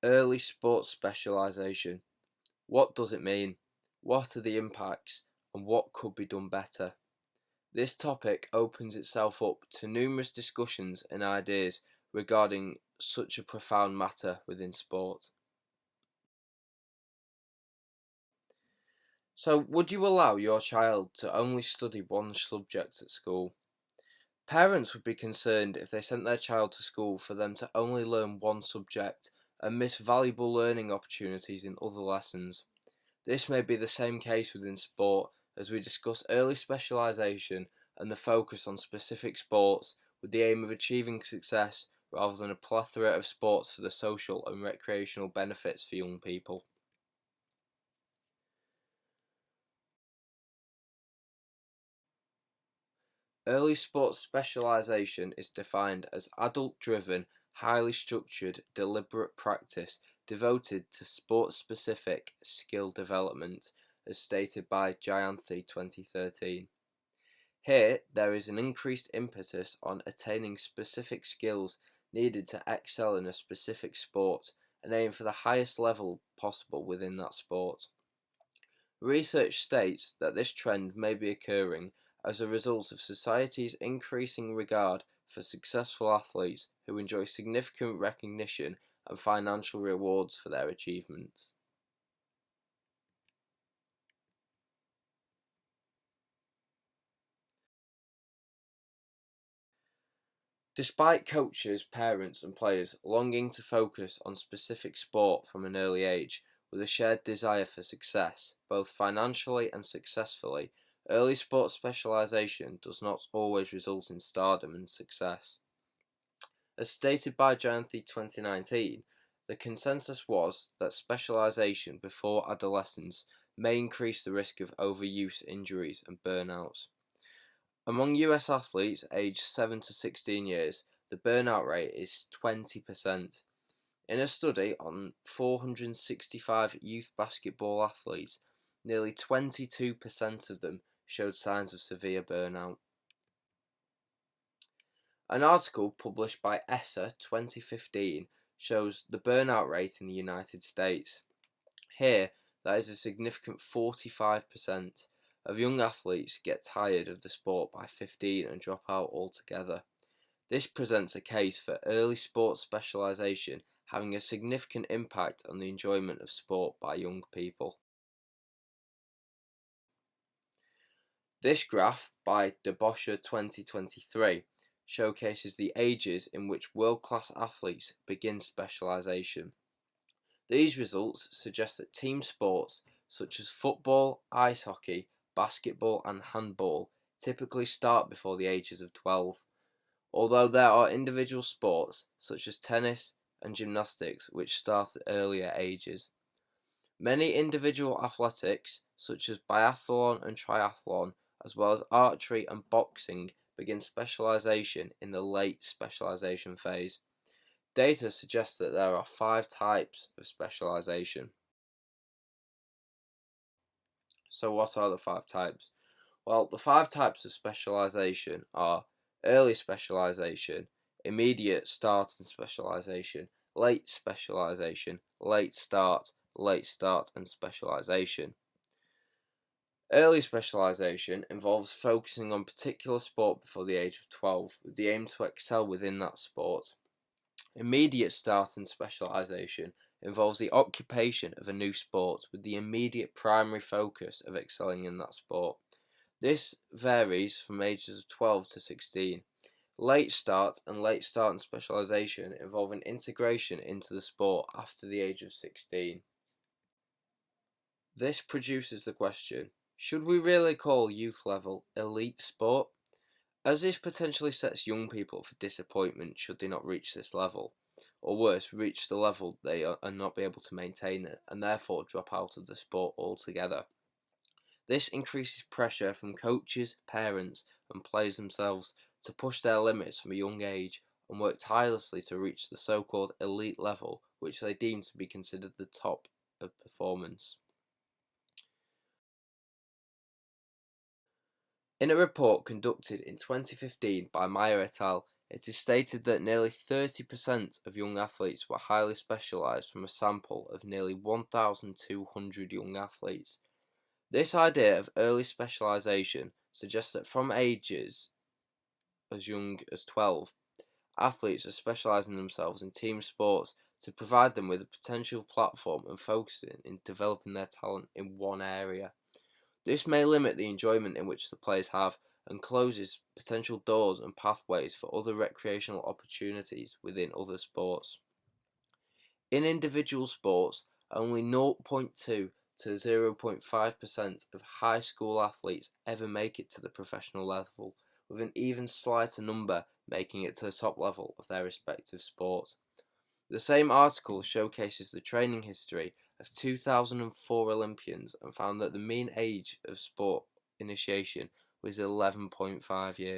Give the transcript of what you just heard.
Early sports specialisation. What does it mean? What are the impacts? And what could be done better? This topic opens itself up to numerous discussions and ideas regarding such a profound matter within sport. So, would you allow your child to only study one subject at school? Parents would be concerned if they sent their child to school for them to only learn one subject and miss valuable learning opportunities in other lessons. This may be the same case within sport as we discuss early specialisation and the focus on specific sports with the aim of achieving success rather than a plethora of sports for the social and recreational benefits for young people. Early sports specialisation is defined as adult-driven, highly structured, deliberate practice devoted to sport-specific skill development, as stated by Jayanthi 2013. Here, there is an increased impetus on attaining specific skills needed to excel in a specific sport and aim for the highest level possible within that sport. Research states that this trend may be occurring as a result of society's increasing regard for successful athletes who enjoy significant recognition and financial rewards for their achievements. Despite coaches, parents and players longing to focus on specific sport from an early age with a shared desire for success, both financially and successfully, early sports specialisation does not always result in stardom and success. As stated by Jayanthi 2019, the consensus was that specialisation before adolescence may increase the risk of overuse injuries and burnouts. Among US athletes aged 7 to 16 years, the burnout rate is 20%. In a study on 465 youth basketball athletes, nearly 22% of them showed signs of severe burnout. An article published by Eser 2015 shows the burnout rate in the United States. Here, that is a significant 45% of young athletes get tired of the sport by 15 and drop out altogether. This presents a case for early sports specialisation having a significant impact on the enjoyment of sport by young people. This graph by Bosscher 2023 showcases the ages in which world-class athletes begin specialisation. These results suggest that team sports such as football, ice hockey, basketball and handball typically start before the ages of 12, although there are individual sports such as tennis and gymnastics which start at earlier ages. Many individual athletics such as biathlon and triathlon, as well as archery and boxing, begin specialisation in the late specialisation phase. Data suggests that there are 5 types of specialisation. So what are the 5 types? Well, the 5 types of specialisation are early specialisation, immediate start and specialisation, late specialisation, late start, and specialisation. Early specialisation involves focusing on a particular sport before the age of 12 with the aim to excel within that sport. Immediate start and specialisation involves the occupation of a new sport with the immediate primary focus of excelling in that sport. This varies from ages of 12 to 16. Late start and specialisation involve an integration into the sport after the age of 16. This produces the question, should we really call youth level elite sport? As this potentially sets young people for disappointment should they not reach this level, or worse, reach the level they are and not be able to maintain it, and therefore drop out of the sport altogether. This increases pressure from coaches, parents, and players themselves to push their limits from a young age and work tirelessly to reach the so-called elite level, which they deem to be considered the top of performance. In a report conducted in 2015 by Meyer et al., it is stated that nearly 30% of young athletes were highly specialised from a sample of nearly 1,200 young athletes. This idea of early specialisation suggests that from ages as young as 12, athletes are specialising themselves in team sports to provide them with a potential platform and focusing in developing their talent in one area. This may limit the enjoyment in which the players have and closes potential doors and pathways for other recreational opportunities within other sports. In individual sports, only 0.2 to 0.5% of high school athletes ever make it to the professional level, with an even slighter number making it to the top level of their respective sports. The same article showcases the training history of 2004 Olympians and found that the mean age of sport initiation was 11.5 years.